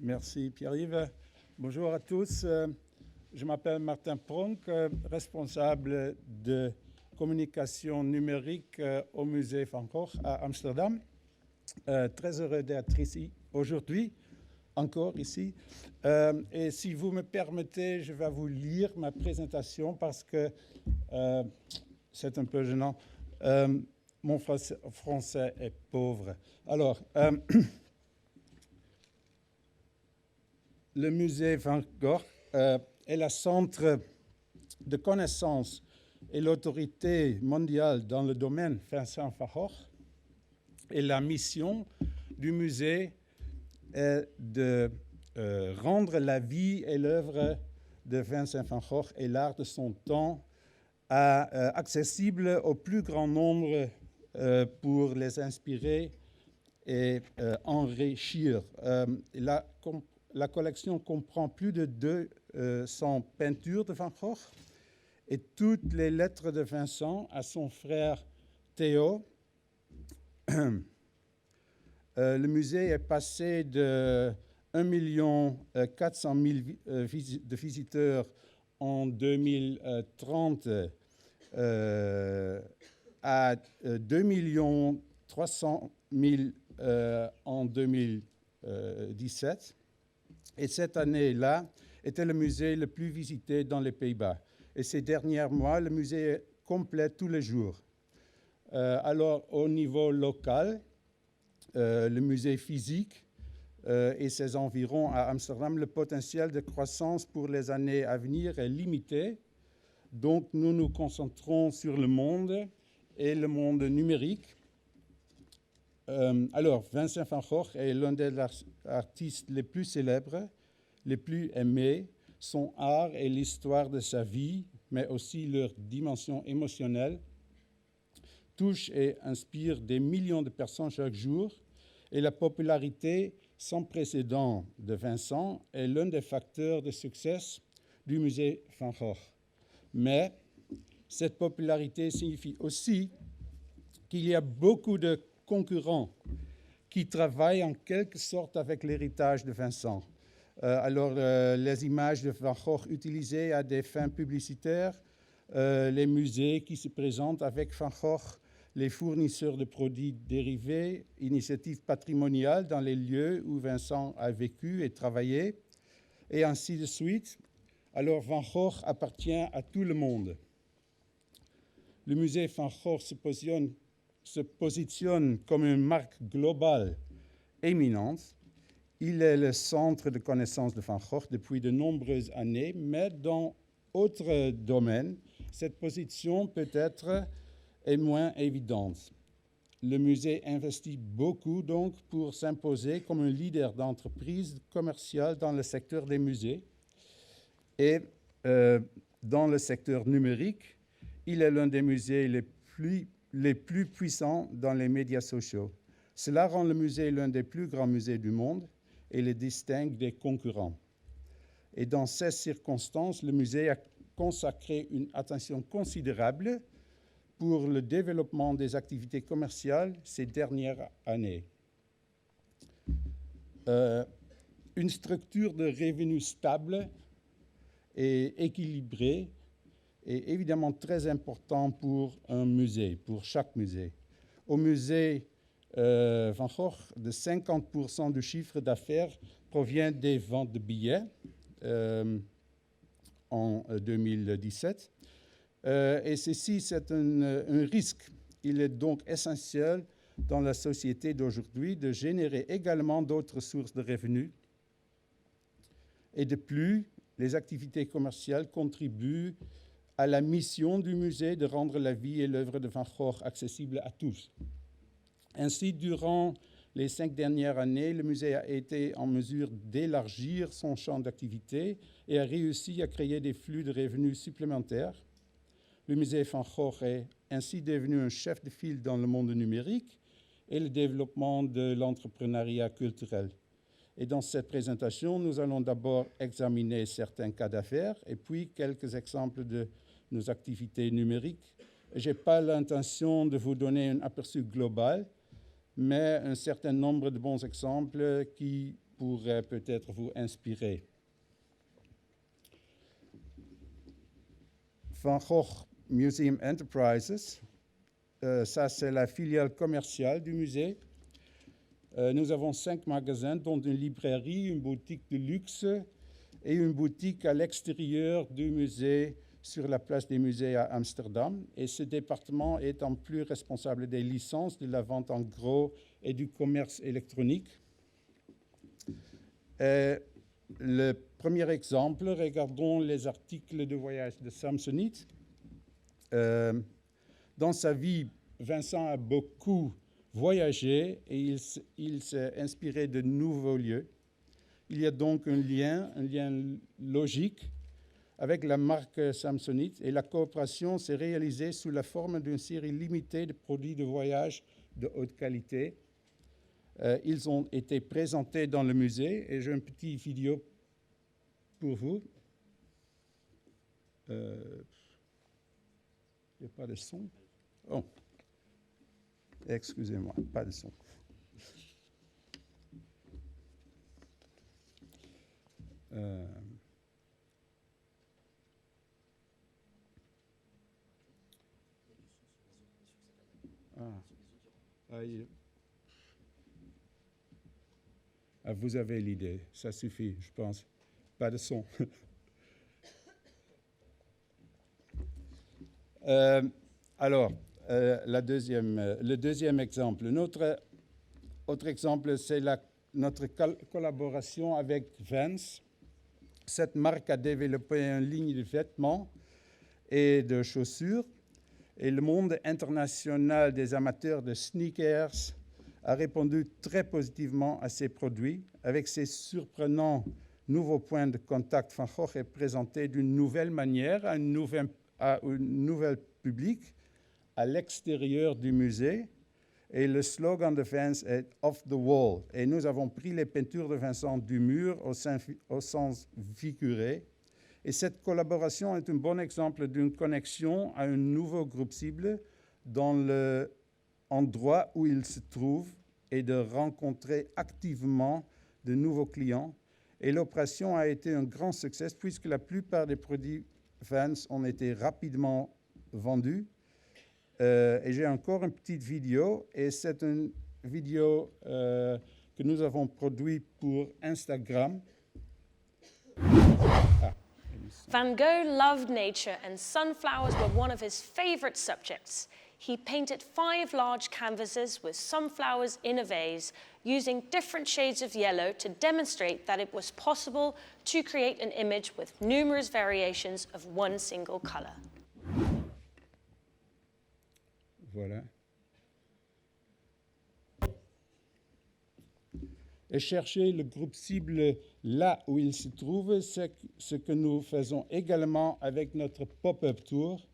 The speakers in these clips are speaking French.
Merci Pierre-Yves. Bonjour à tous. Je m'appelle Martin Pronk, responsable de communication numérique au musée Van Gogh à Amsterdam. Très heureux d'être ici aujourd'hui, encore ici. Et si vous me permettez, je vais vous lire ma présentation parce que c'est un peu gênant. Mon français est pauvre. Alors, le musée Van Gogh est le centre de connaissances et l'autorité mondiale dans le domaine Vincent van Gogh. Et la mission du musée est de rendre la vie et l'œuvre de Vincent van Gogh et l'art de son temps accessibles au plus grand nombre pour les inspirer et enrichir. La collection comprend plus de 200 peintures de Van Gogh et toutes les lettres de Vincent à son frère Theo. Le musée est passé de 1 400 000 de visiteurs en 2030 à 2 300 000 en 2017. Et cette année-là était le musée le plus visité dans les Pays-Bas. Et ces derniers mois, le musée est complet tous les jours. Alors, au niveau local, le musée physique et ses environs à Amsterdam, le potentiel de croissance pour les années à venir est limité. Donc, nous nous concentrons sur le monde et le monde numérique. Alors, Vincent van Gogh est l'un des artistes les plus célèbres, les plus aimés. Son art et l'histoire de sa vie, mais aussi leur dimension émotionnelle, touchent et inspirent des millions de personnes chaque jour. Et la popularité sans précédent de Vincent est l'un des facteurs de succès du musée Van Gogh. Mais cette popularité signifie aussi qu'il y a beaucoup de concurrents qui travaillent en quelque sorte avec l'héritage de Vincent. Les images de Van Gogh utilisées à des fins publicitaires, les musées qui se présentent avec Van Gogh, les fournisseurs de produits dérivés, initiatives patrimoniales dans les lieux où Vincent a vécu et travaillé, et ainsi de suite. Alors Van Gogh appartient à tout le monde. Le musée Van Gogh se positionne comme une marque globale éminente. Il est le centre de connaissance de Van Gogh depuis de nombreuses années, mais dans d'autres domaines, cette position peut-être est moins évidente. Le musée investit beaucoup donc pour s'imposer comme un leader d'entreprise commerciale dans le secteur des musées. Et dans le secteur numérique, il est l'un des musées les plus puissants dans les médias sociaux. Cela rend le musée l'un des plus grands musées du monde et le distingue des concurrents. Et dans ces circonstances, le musée a consacré une attention considérable pour le développement des activités commerciales ces dernières années. Une structure de revenus stable et équilibrée est évidemment très important pour un musée, pour chaque musée. Au musée Van Gogh, de 50% du chiffre d'affaires provient des ventes de billets en 2017. Et ceci, c'est un risque. Il est donc essentiel dans la société d'aujourd'hui de générer également d'autres sources de revenus. Et de plus, les activités commerciales contribuent à la mission du musée de rendre la vie et l'œuvre de Van Gogh accessibles à tous. Ainsi, durant les 5 dernières années, le musée a été en mesure d'élargir son champ d'activité et a réussi à créer des flux de revenus supplémentaires. Le musée Van Gogh est ainsi devenu un chef de file dans le monde numérique et le développement de l'entrepreneuriat culturel. Et dans cette présentation, nous allons d'abord examiner certains cas d'affaires et puis quelques exemples de nos activités numériques. Je n'ai pas l'intention de vous donner un aperçu global, mais un certain nombre de bons exemples qui pourrait peut-être vous inspirer. Van Gogh Museum Enterprises, ça c'est la filiale commerciale du musée. Nous avons 5 magasins, dont une librairie, une boutique de luxe et une boutique à l'extérieur du musée, sur la place des musées à Amsterdam. Et ce département est en plus responsable des licences, de la vente en gros et du commerce électronique. Le premier exemple, regardons les articles de voyage de Samsonite. Dans sa vie, Vincent a beaucoup voyagé et il s'est inspiré de nouveaux lieux. Il y a donc un lien logique avec la marque Samsonite et la coopération s'est réalisée sous la forme d'une série limitée de produits de voyage de haute qualité. Ils ont été présentés dans le musée et j'ai une petite vidéo pour vous. Il n'y a pas de son. Oh, excusez-moi, pas de son. Vous avez l'idée, ça suffit, je pense. Pas de son. Le deuxième exemple. Notre autre exemple, c'est notre collaboration avec Vans. Cette marque a développé une ligne de vêtements et de chaussures. Et le monde international des amateurs de sneakers a répondu très positivement à ces produits. Avec ces surprenants nouveaux points de contact, Van Gogh est présenté d'une nouvelle manière à un nouvel public à l'extérieur du musée. Et le slogan de Vans est « Off the Wall ». Et nous avons pris les peintures de Vincent du mur au sens figuré. Et cette collaboration est un bon exemple d'une connexion à un nouveau groupe cible dans l'endroit où il se trouve et de rencontrer activement de nouveaux clients. Et l'opération a été un grand succès puisque la plupart des produits Vans ont été rapidement vendus. Et j'ai encore une petite vidéo, et c'est une vidéo que nous avons produite pour Instagram. Van Gogh loved nature and sunflowers were one of his favorite subjects. He painted 5 large canvases with sunflowers in a vase, using different shades of yellow to demonstrate that it was possible to create an image with numerous variations of one single color. Voilà. Et chercher le groupe cible là où il se trouve, c'est ce que nous faisons également avec notre pop-up tour.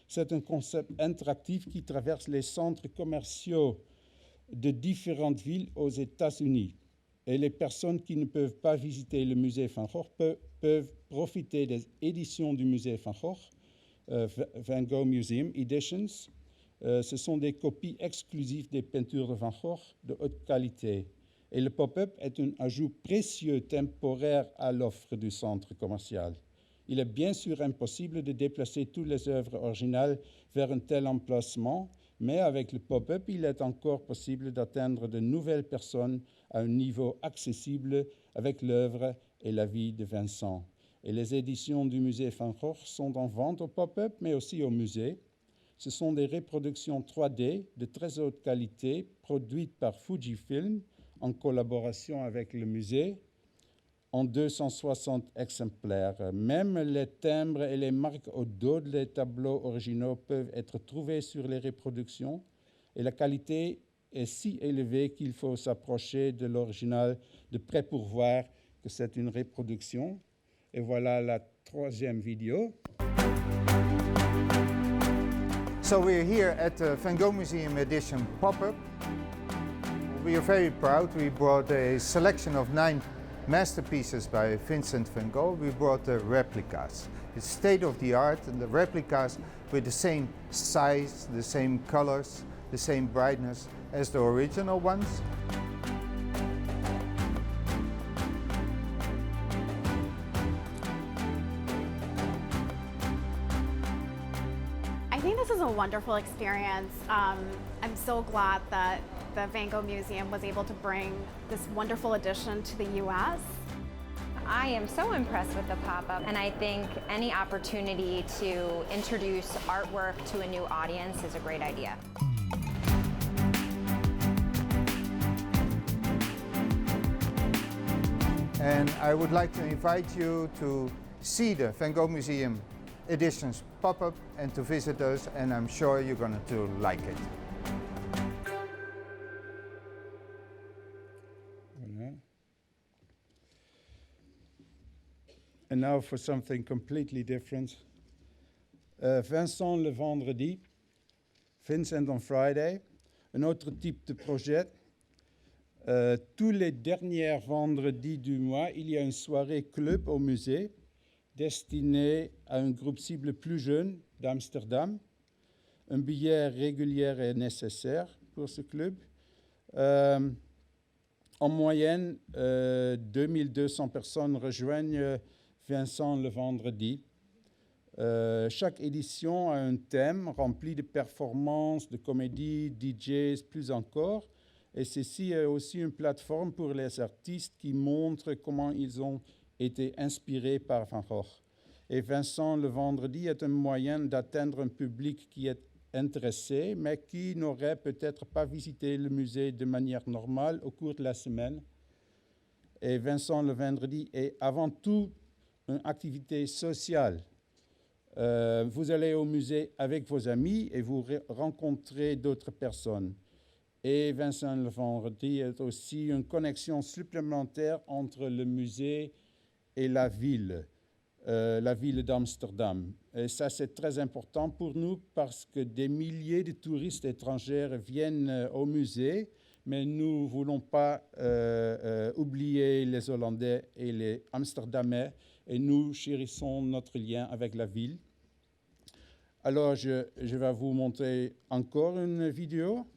C'est un concept interactif qui traverse les centres commerciaux de différentes villes aux États-Unis. Et les personnes qui ne peuvent pas visiter le musée Van Gogh peuvent profiter des éditions du musée Van Gogh, Van Gogh Museum Editions. Ce sont des copies exclusives des peintures de Van Gogh de haute qualité. Et le pop-up est un ajout précieux temporaire à l'offre du centre commercial. Il est bien sûr impossible de déplacer toutes les œuvres originales vers un tel emplacement, mais avec le pop-up, il est encore possible d'atteindre de nouvelles personnes à un niveau accessible avec l'œuvre et la vie de Vincent. Et les éditions du musée Van Gogh sont en vente au pop-up, mais aussi au musée. Ce sont des reproductions 3D de très haute qualité produites par Fujifilm en collaboration avec le musée en 260 exemplaires. Même les timbres et les marques au dos des tableaux originaux peuvent être trouvés sur les reproductions et la qualité est si élevée qu'il faut s'approcher de l'original de près pour voir que c'est une reproduction. Et voilà la troisième vidéo. So we're here at the Van Gogh Museum Edition pop-up. We are very proud. We brought a selection of 9 masterpieces by Vincent van Gogh. We brought the replicas. It's state-of-the-art, and the replicas with the same size, the same colors, the same brightness as the original ones. think this is a wonderful experience. I'm so glad that the Van Gogh Museum was able to bring this wonderful addition to the U.S. I am so impressed with the pop-up, and I think any opportunity to introduce artwork to a new audience is a great idea. And I would like to invite you to see the Van Gogh Museum Editions pop-up and to visit us, and I'm sure you're going to like it. Voilà. And now for something completely different. Vincent le vendredi, Vincent on Friday, un autre type de projet. Tous les derniers vendredis du mois, il y a une soirée club au musée destinée à un groupe cible plus jeune d'Amsterdam. Un billet régulier est nécessaire pour ce club. En moyenne, 2200 personnes rejoignent Vincent le vendredi. Chaque édition a un thème rempli de performances, de comédies, DJs, plus encore. Et ceci est aussi une plateforme pour les artistes qui montrent comment ils ont été inspirés par Van Gogh. Et Vincent le vendredi est un moyen d'atteindre un public qui est intéressé, mais qui n'aurait peut-être pas visité le musée de manière normale au cours de la semaine. Et Vincent le vendredi est avant tout une activité sociale. Vous allez au musée avec vos amis et vous rencontrez d'autres personnes. Et Vincent le vendredi est aussi une connexion supplémentaire entre le musée et la ville d'Amsterdam. Et ça, c'est très important pour nous parce que des milliers de touristes étrangers viennent au musée, mais nous ne voulons pas oublier les Hollandais et les Amsterdamais, et nous chérissons notre lien avec la ville. Alors, je vais vous montrer encore une vidéo.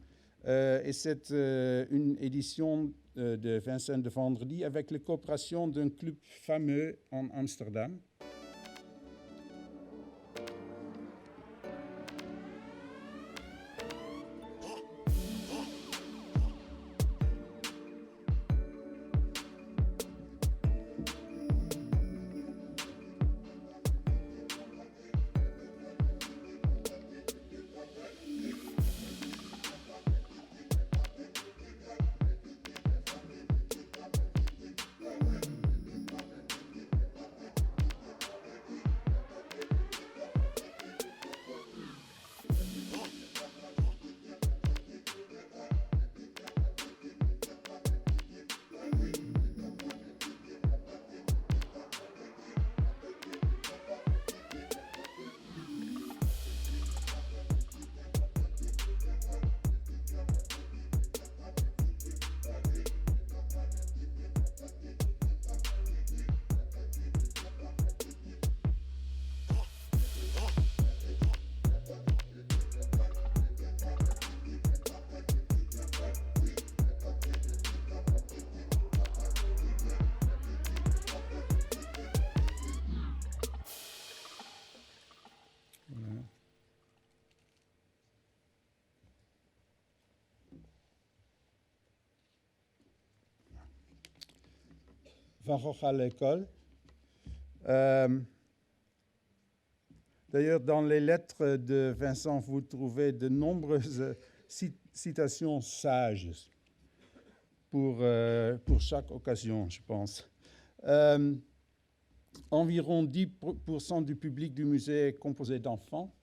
Et c'est une édition de Vincent de vendredi avec la coopération d'un club fameux en Amsterdam. Van Gogh à l'école. D'ailleurs, dans les lettres de Vincent, vous trouvez de nombreuses citations sages pour chaque occasion, je pense. Environ 10% du public du musée est composé d'enfants.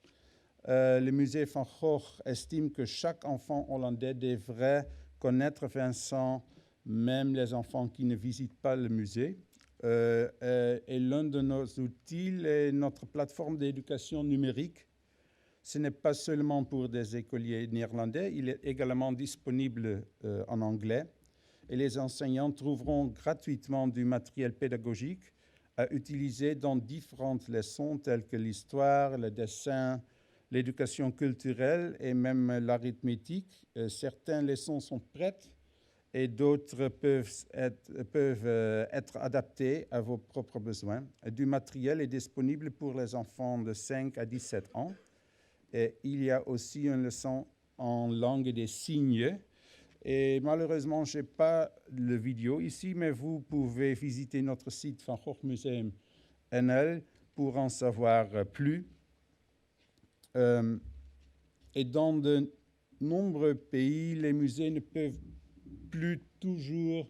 Le musée Van Gogh estime que chaque enfant hollandais devrait connaître Vincent, même les enfants qui ne visitent pas le musée. Et l'un de nos outils est notre plateforme d'éducation numérique. Ce n'est pas seulement pour des écoliers néerlandais, il est également disponible en anglais. Et les enseignants trouveront gratuitement du matériel pédagogique à utiliser dans différentes leçons telles que l'histoire, le dessin, l'éducation culturelle et même l'arithmétique. Certaines leçons sont prêtes et d'autres peuvent être adaptées à vos propres besoins. Du matériel est disponible pour les enfants de 5 à 17 ans Et il y a aussi une leçon en langue des signes. Et malheureusement, je n'ai pas le vidéo ici, mais vous pouvez visiter notre site Van Gogh Museum NL pour en savoir plus. Et dans de nombreux pays, les musées ne peuvent plus toujours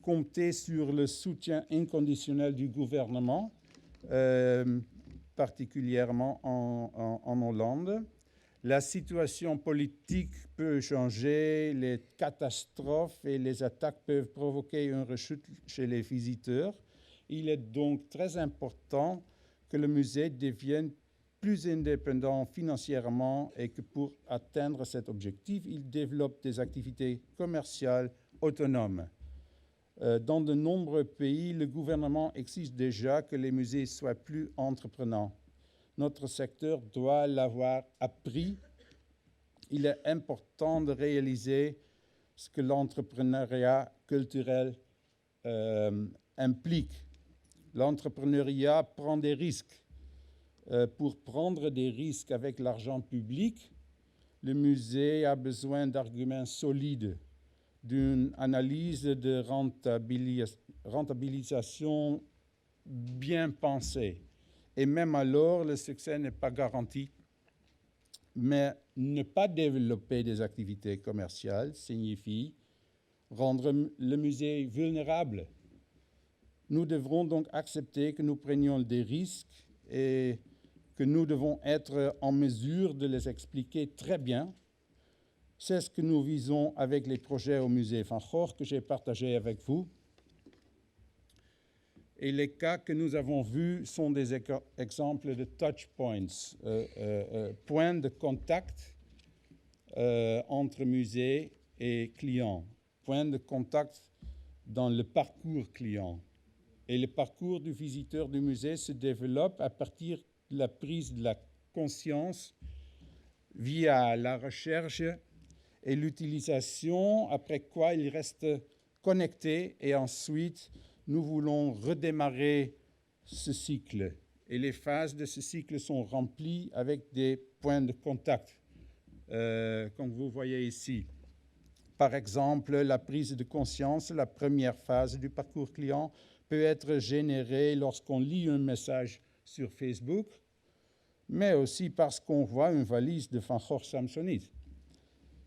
compter sur le soutien inconditionnel du gouvernement, particulièrement en Hollande. La situation politique peut changer, les catastrophes et les attaques peuvent provoquer une rechute chez les visiteurs. Il est donc très important que le musée devienne plus indépendant financièrement et que pour atteindre cet objectif, il développe des activités commerciales autonomes. Dans de nombreux pays, le gouvernement exige déjà que les musées soient plus entreprenants. Notre secteur doit l'avoir appris. Il est important de réaliser ce que l'entrepreneuriat culturel implique. L'entrepreneuriat prend des risques. Pour prendre des risques avec l'argent public, le musée a besoin d'arguments solides, d'une analyse de rentabilisation bien pensée. Et même alors, le succès n'est pas garanti. Mais ne pas développer des activités commerciales signifie rendre le musée vulnérable. Nous devrons donc accepter que nous prenions des risques et que nous devons être en mesure de les expliquer très bien. C'est ce que nous visons avec les projets au musée Van Gogh que j'ai partagés avec vous. Et les cas que nous avons vus sont des exemples de touch points, points de contact entre musée et client, points de contact dans le parcours client. Et le parcours du visiteur du musée se développe à partir de la prise de la conscience via la recherche et l'utilisation, après quoi il reste connecté et ensuite nous voulons redémarrer ce cycle. Et les phases de ce cycle sont remplies avec des points de contact, comme vous voyez ici. Par exemple, la prise de conscience, la première phase du parcours client, peut être générée lorsqu'on lit un message sur Facebook, mais aussi parce qu'on voit une valise de Van Gogh Samsonite.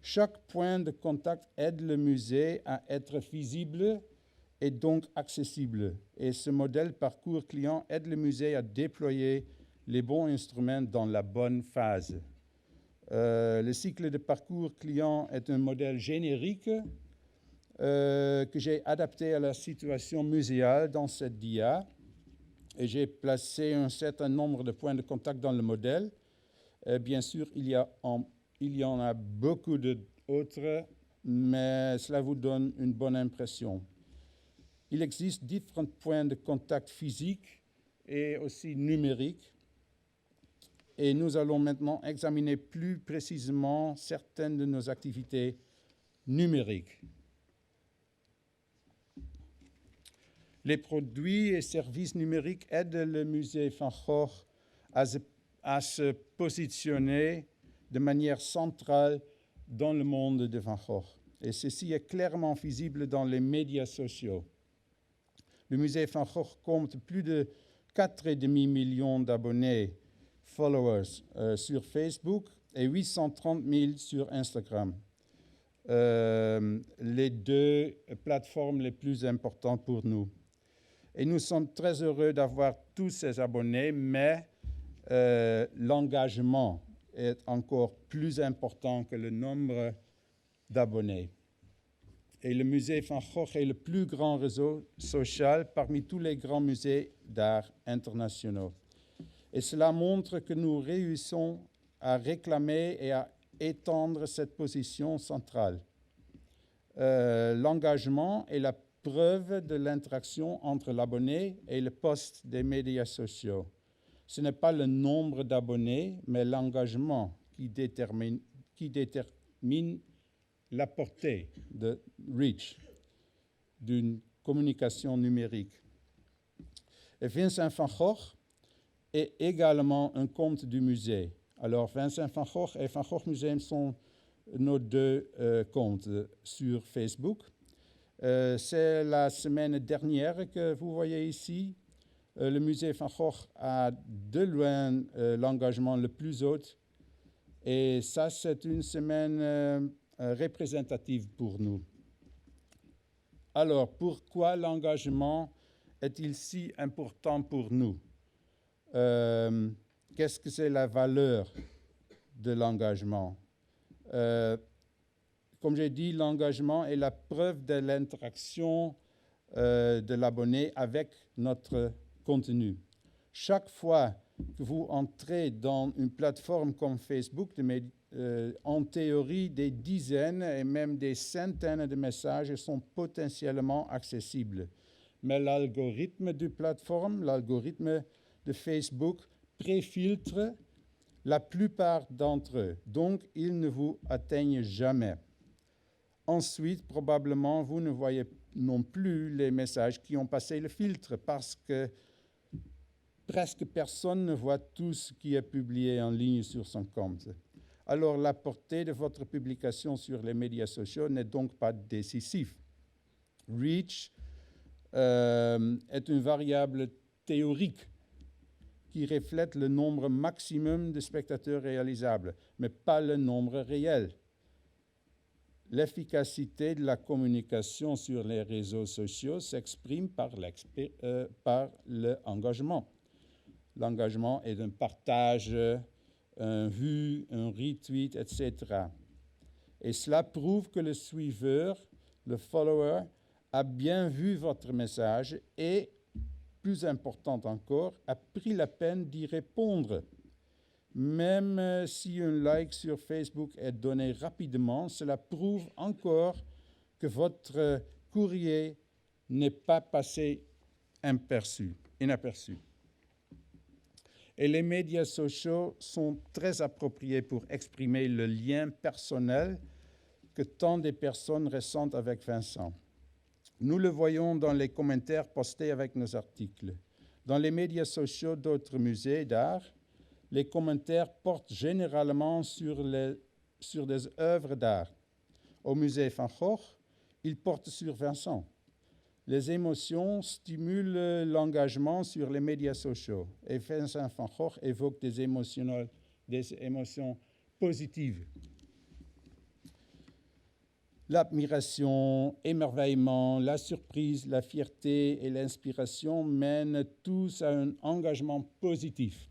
Chaque point de contact aide le musée à être visible et donc accessible. Et ce modèle parcours client aide le musée à déployer les bons instruments dans la bonne phase. Le cycle de parcours client est un modèle générique que j'ai adapté à la situation muséale dans cette dia. Et j'ai placé un certain nombre de points de contact dans le modèle. Bien sûr, il y en a beaucoup d'autres, mais cela vous donne une bonne impression. Il existe différents points de contact physiques et aussi numériques. Et nous allons maintenant examiner plus précisément certaines de nos activités numériques. Les produits et services numériques aident le musée Van Gogh à se positionner de manière centrale dans le monde de Van Gogh. Et ceci est clairement visible dans les médias sociaux. Le musée Van Gogh compte plus de 4,5 millions d'abonnés, followers sur Facebook et 830 000 sur Instagram. Les deux plateformes les plus importantes pour nous. Et nous sommes très heureux d'avoir tous ces abonnés, mais l'engagement est encore plus important que le nombre d'abonnés. Et le musée Van Gogh est le plus grand réseau social parmi tous les grands musées d'art internationaux. Et cela montre que nous réussissons à réclamer et à étendre cette position centrale. L'engagement est la preuve de l'interaction entre l'abonné et le post des médias sociaux. Ce n'est pas le nombre d'abonnés, mais l'engagement qui détermine la portée de reach d'une communication numérique. Et Vincent van Gogh est également un compte du musée. Alors, Vincent van Gogh et Van Gogh Museum sont nos deux comptes sur Facebook. C'est la semaine dernière que vous voyez ici. Le musée Van Gogh a de loin l'engagement le plus haut. Et ça, c'est une semaine représentative pour nous. Alors, pourquoi l'engagement est-il si important pour nous? Qu'est-ce que c'est la valeur de l'engagement? Comme j'ai dit, l'engagement est la preuve de l'interaction de l'abonné avec notre contenu. Chaque fois que vous entrez dans une plateforme comme Facebook, en théorie, des dizaines et même des centaines de messages sont potentiellement accessibles. Mais l'algorithme de plateforme, l'algorithme de Facebook, préfiltre la plupart d'entre eux. Donc, ils ne vous atteignent jamais. Ensuite, probablement, vous ne voyez non plus les messages qui ont passé le filtre parce que presque personne ne voit tout ce qui est publié en ligne sur son compte. Alors, la portée de votre publication sur les médias sociaux n'est donc pas décisive. Reach est une variable théorique qui reflète le nombre maximum de spectateurs réalisables, mais pas le nombre réel. L'efficacité de la communication sur les réseaux sociaux s'exprime par l'engagement. L'engagement est un partage, un vu, un retweet, etc. Et cela prouve que le suiveur, le follower, a bien vu votre message et, plus important encore, a pris la peine d'y répondre. Même si un like sur Facebook est donné rapidement, cela prouve encore que votre courrier n'est pas passé inaperçu. Et les médias sociaux sont très appropriés pour exprimer le lien personnel que tant de personnes ressentent avec Vincent. Nous le voyons dans les commentaires postés avec nos articles. Dans les médias sociaux d'autres musées d'art, les commentaires portent généralement sur des œuvres d'art. Au musée Van Gogh, ils portent sur Vincent. Les émotions stimulent l'engagement sur les médias sociaux. Et Vincent van Gogh évoque des émotions positives. L'admiration, l'émerveillement, la surprise, la fierté et l'inspiration mènent tous à un engagement positif.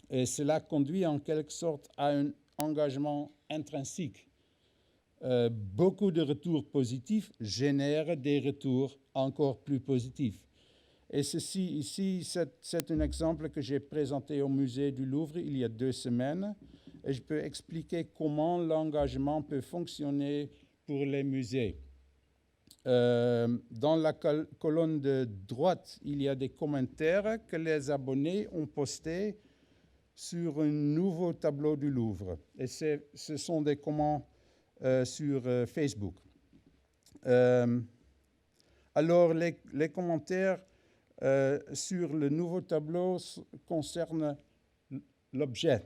Et cela conduit en quelque sorte à un engagement intrinsèque. Beaucoup de retours positifs génèrent des retours encore plus positifs. Et ceci ici, c'est un exemple que j'ai présenté au musée du Louvre il y a 2 semaines. Et je peux expliquer comment l'engagement peut fonctionner pour les musées. Dans la colonne de droite, il y a des commentaires que les abonnés ont postés sur un nouveau tableau du Louvre. Et ce sont des commentaires sur Facebook. Alors, les commentaires sur le nouveau tableau concernent l'objet.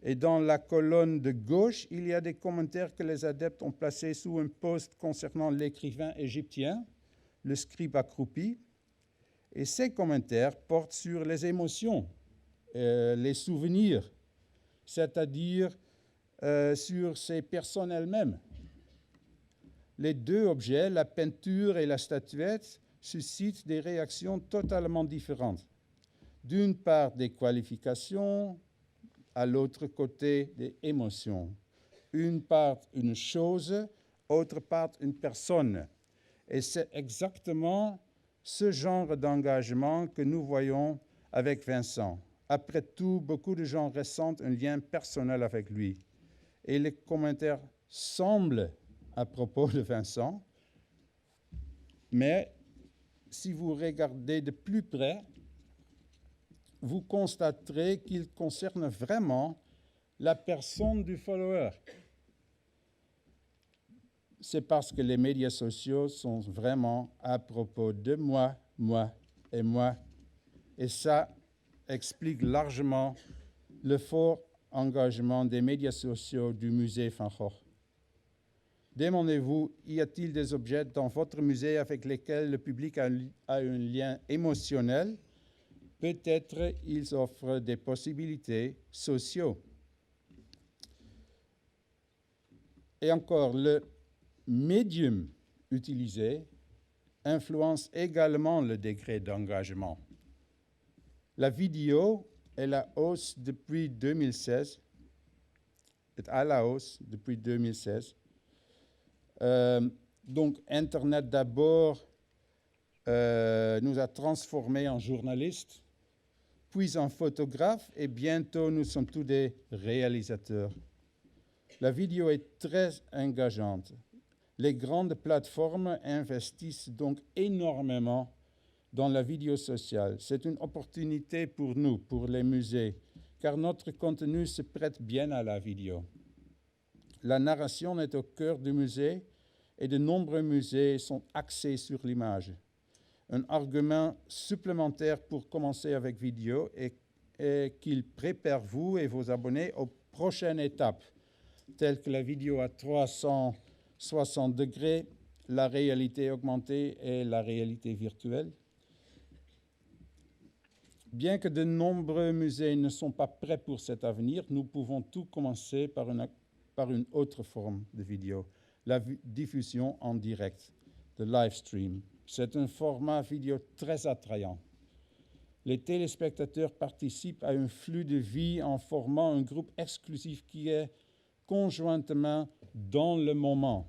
Et dans la colonne de gauche, il y a des commentaires que les adeptes ont placés sous un post concernant l'écrivain égyptien, le scribe accroupi. Et ces commentaires portent sur les émotions, les souvenirs, c'est-à-dire sur ces personnes elles-mêmes. Les 2 objets, la peinture et la statuette, suscitent des réactions totalement différentes. D'une part, des qualifications, à l'autre côté, des émotions. Une part, une chose, autre part, une personne. Et c'est exactement ce genre d'engagement que nous voyons avec Vincent. Après tout, beaucoup de gens ressentent un lien personnel avec lui. Et les commentaires semblent à propos de Vincent, mais si vous regardez de plus près, vous constaterez qu'ils concernent vraiment la personne du follower. C'est parce que les médias sociaux sont vraiment à propos de moi, moi et moi. Et ça explique largement le fort engagement des médias sociaux du musée Van Gogh. Demandez-vous, y a-t-il des objets dans votre musée avec lesquels le public a un lien émotionnel? Peut-être ils offrent des possibilités sociaux. Et encore, le médium utilisé influence également le degré d'engagement. La vidéo est à la hausse depuis 2016. Donc, Internet d'abord nous a transformés en journalistes, puis en photographes, et bientôt nous sommes tous des réalisateurs. La vidéo est très engageante. Les grandes plateformes investissent donc énormément dans la vidéo sociale. C'est une opportunité pour nous, pour les musées, car notre contenu se prête bien à la vidéo. La narration est au cœur du musée et de nombreux musées sont axés sur l'image. Un argument supplémentaire pour commencer avec vidéo est qu'il prépare vous et vos abonnés aux prochaines étapes, telles que la vidéo à 360 degrés, la réalité augmentée et la réalité virtuelle. Bien que de nombreux musées ne sont pas prêts pour cet avenir, nous pouvons tout commencer par une autre forme de vidéo, la diffusion en direct, le live stream. C'est un format vidéo très attrayant. Les téléspectateurs participent à un flux de vie en formant un groupe exclusif qui est conjointement dans le moment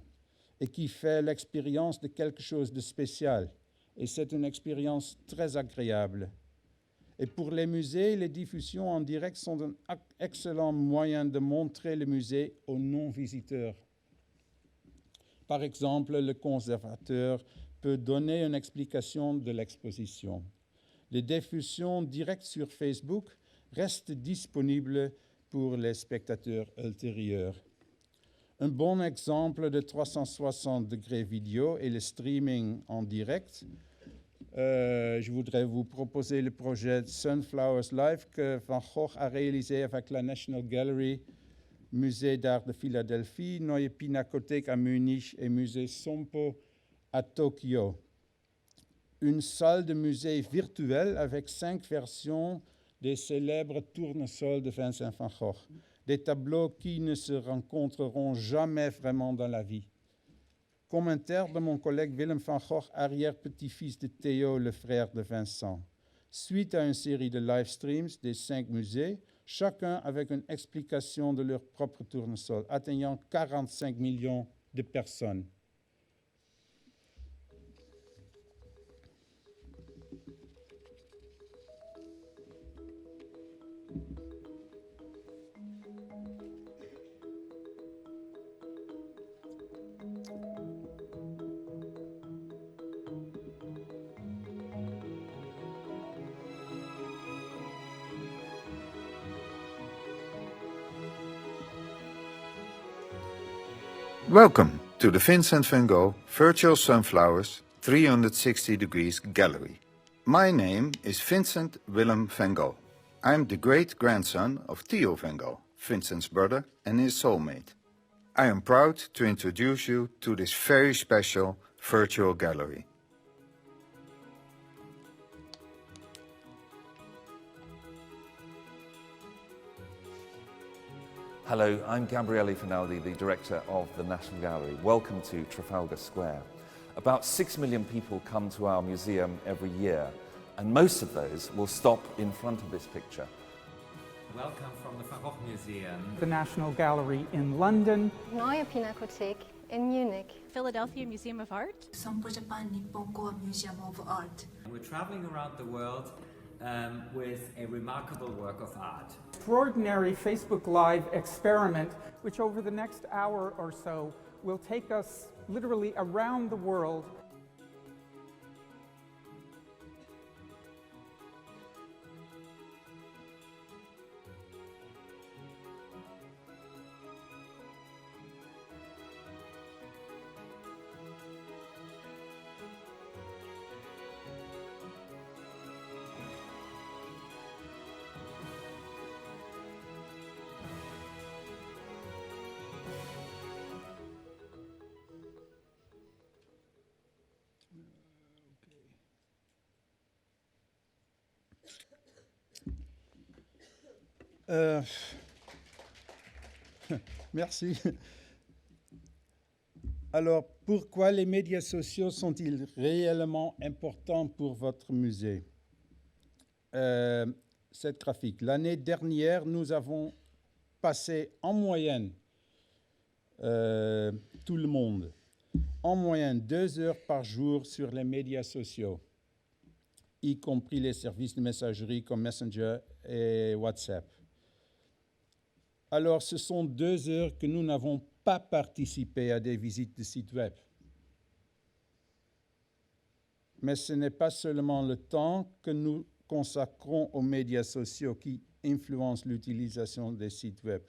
et qui fait l'expérience de quelque chose de spécial. Et c'est une expérience très agréable. Et pour les musées, les diffusions en direct sont un excellent moyen de montrer le musée aux non-visiteurs. Par exemple, le conservateur peut donner une explication de l'exposition. Les diffusions directes sur Facebook restent disponibles pour les spectateurs ultérieurs. Un bon exemple de 360 degrés vidéo est le streaming en direct. Je voudrais vous proposer le projet Sunflowers Live que Van Gogh a réalisé avec la National Gallery, Musée d'art de Philadelphie, Neue Pinakothek à Munich et Musée Sompo à Tokyo. Une salle de musée virtuelle avec 5 versions des célèbres tournesols de Vincent van Gogh, des tableaux qui ne se rencontreront jamais vraiment dans la vie. Commentaire de mon collègue Willem van Gogh, arrière-petit-fils de Theo, le frère de Vincent. Suite à une série de live streams des 5 musées, chacun avec une explication de leur propre tournesol, atteignant 45 millions de personnes. Welcome to the Vincent van Gogh Virtual Sunflowers 360 Degrees Gallery. My name is Vincent Willem van Gogh. I'm the great-grandson of Theo van Gogh, Vincent's brother and his soulmate. I am proud to introduce you to this very special virtual gallery. Hello, I'm Gabriele Finaldi, the director of the National Gallery. Welcome to Trafalgar Square. About 6 million people come to our museum every year, and most of those will stop in front of this picture. Welcome from the Van Gogh Museum. The National Gallery in London. Neue Pinakothek in Munich. Philadelphia Museum of Art. Sompo Japan Nippon Koa Museum of Art. We're traveling around the world with a remarkable work of art. Extraordinary Facebook Live experiment, which over the next hour or so will take us literally around the world. Merci. Alors, pourquoi les médias sociaux sont-ils réellement importants pour votre musée? Cette graphique. L'année dernière, nous avons passé en moyenne, tout le monde, en moyenne 2 heures par jour sur les médias sociaux, y compris les services de messagerie comme Messenger et WhatsApp. Alors, ce sont 2 heures que nous n'avons pas participé à des visites de sites web. Mais ce n'est pas seulement le temps que nous consacrons aux médias sociaux qui influencent l'utilisation des sites web.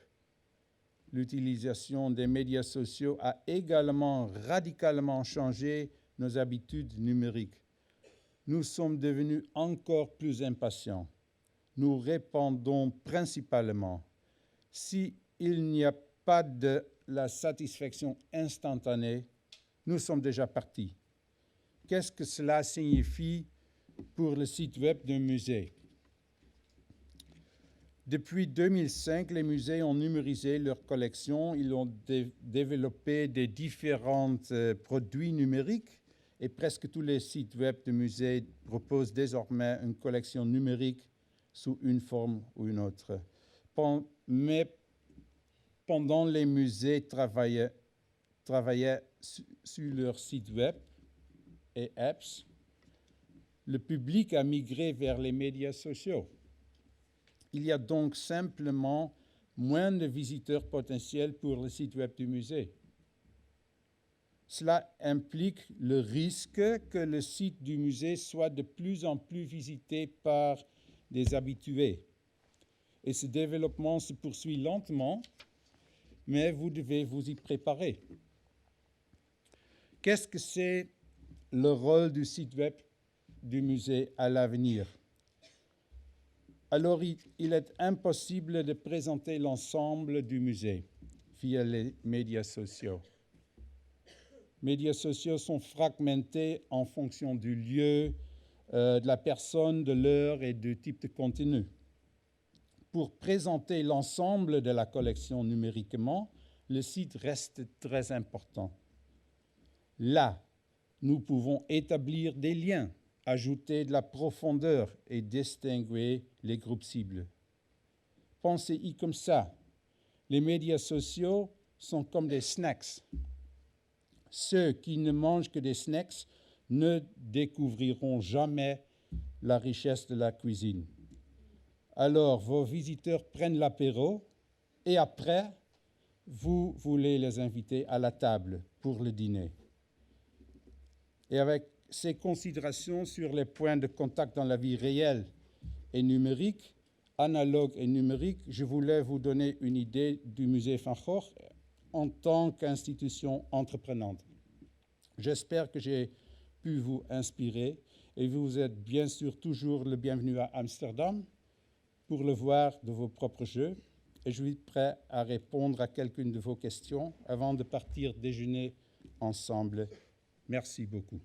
L'utilisation des médias sociaux a également radicalement changé nos habitudes numériques. Nous sommes devenus encore plus impatients. Nous répondons principalement. S'il n'y a pas de la satisfaction instantanée, nous sommes déjà partis. Qu'est-ce que cela signifie pour le site web d'un musée? Depuis 2005, les musées ont numérisé leurs collections, ils ont développé des différents produits numériques et presque tous les sites web de musées proposent désormais une collection numérique sous une forme ou une autre. Mais pendant les musées travaillaient sur leur site web et apps, le public a migré vers les médias sociaux. Il y a donc simplement moins de visiteurs potentiels pour le site web du musée. Cela implique le risque que le site du musée soit de plus en plus visité par des habitués. Et ce développement se poursuit lentement, mais vous devez vous y préparer. Qu'est-ce que c'est le rôle du site web du musée à l'avenir? Alors, il est impossible de présenter l'ensemble du musée via les médias sociaux. Les médias sociaux sont fragmentés en fonction du lieu, de la personne, de l'heure et du type de contenu. Pour présenter l'ensemble de la collection numériquement, le site reste très important. Là, nous pouvons établir des liens, ajouter de la profondeur et distinguer les groupes cibles. Pensez-y comme ça. Les médias sociaux sont comme des snacks. Ceux qui ne mangent que des snacks ne découvriront jamais la richesse de la cuisine. Alors, vos visiteurs prennent l'apéro et après, vous voulez les inviter à la table pour le dîner. Et avec ces considérations sur les points de contact dans la vie réelle et numérique, analogue et numérique, je voulais vous donner une idée du musée Van Gogh en tant qu'institution entreprenante. J'espère que j'ai pu vous inspirer et vous êtes bien sûr toujours le bienvenu à Amsterdam pour le voir de vos propres jeux. Et je suis prêt à répondre à quelqu'une de vos questions avant de partir déjeuner ensemble. Merci beaucoup.